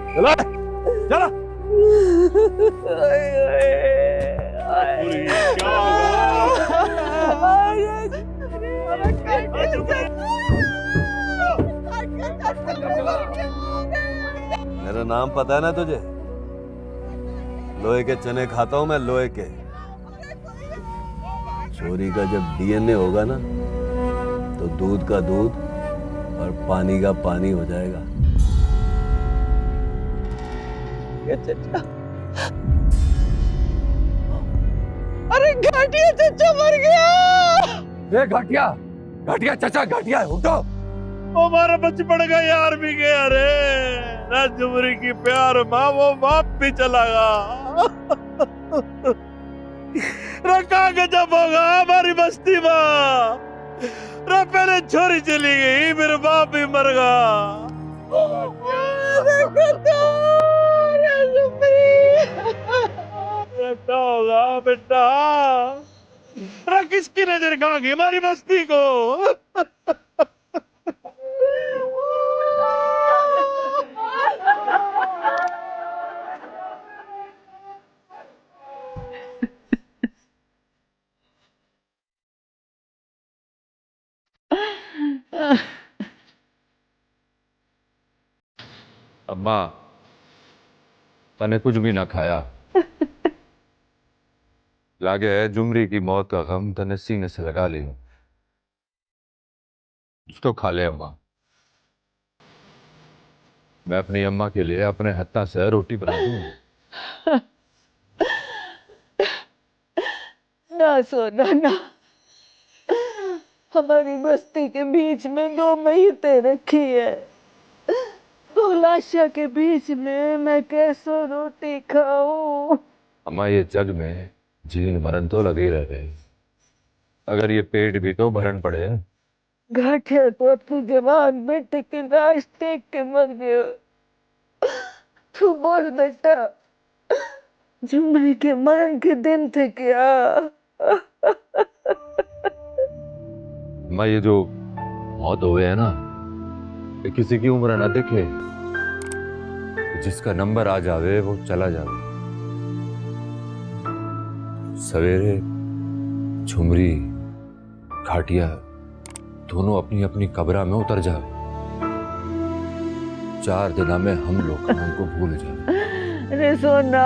चला चला। मेरा नाम पता है ना तुझे? लोहे के चने खाता हूं मैं, लोहे के। चोरी का जब डीएनए होगा ना तो दूध का दूध और पानी का पानी हो जाएगा। चचा, अरे घाटिया चचा मर गया। ये घाटिया, घाटिया चचा, घाटिया उठो। हमारा बचपन का यार भी गया रे। ना जुमरी की प्यार माँ, वो बाप भी चला गया। रखा गजब होगा हमारी बस्ती माँ। पहले छोरी चली गई, मेरे बाप भी मर गया। क्या होगा बेटा? किसकी नजर खा गई हमारी बस्ती को? अम्मा, तने कुछ भी ना खाया। लागे है जुमरी की मौत का गम तने सीने से लगा लिया। उसको खा ले अम्मा। मैं अपनी अम्मा के लिए अपने हत्था से रोटी बना दूं। ना सोना ना, हमारी बस्ती के बीच में 2 मैयतें रखी है। दो लाशा के बीच में मैं कैसे रोटी खाऊं? अम्मा, ये जग में जीवन मरण तो लगे ही रहते हैं। अगर ये पेट भी तो भरण पड़े। घाटिया तो अपनी जवान बेटे के लाश देख के मर गयो। तू बोल बेटा, जुमरी के मरण के दिन थे क्या? अम्मा, ये जो मौत हुए है ना, ये किसी की उम्र ना देखे। जिसका नंबर आ जावे वो चला जावे। सवेरे झुमरी घाटिया दोनों अपनी अपनी कब्र में उतर जावे। 4 दिन में हम लोग उनको भूल जावे। रे सोना,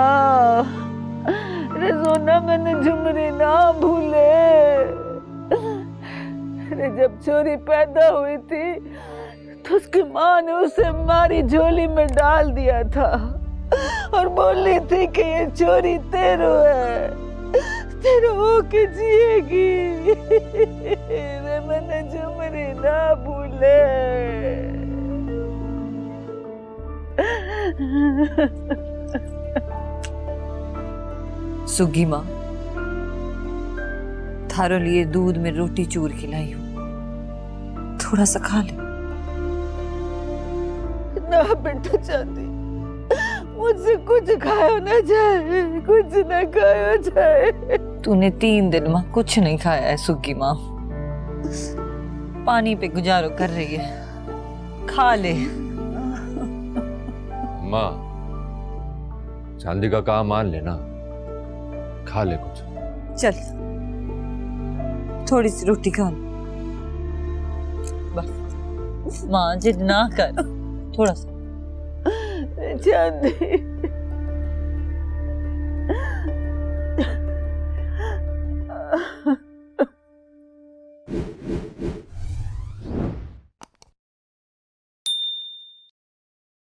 रे सोना, मैंने झुमरी ना भूले। रे जब छोरी पैदा हुई थी तो उसकी माँ ने उसे हमारी झोली में डाल दिया था और बोली थी कि ये छोरी तेरो है, तेरो होके जिएगी। रे मैंने झुमरी ना भूले। सुगी माँ, थारो लिए दूध में रोटी चूर खिलाई हूँ, थोड़ा सा खा ले। ना बेटा चांदी, मुझसे कुछ खाया ना जाए, कुछ ना खाया जाए। तूने 3 दिन माँ कुछ नहीं खाया है सुगी माँ। पानी पे गुजारो कर रही है, खा ले। अम्मा, चांदी का काम मान लेना, खा ले कुछ। चल थोड़ी सी रोटी खा ले बस। माँ जिद ना कर, थोड़ा सा। चांदी,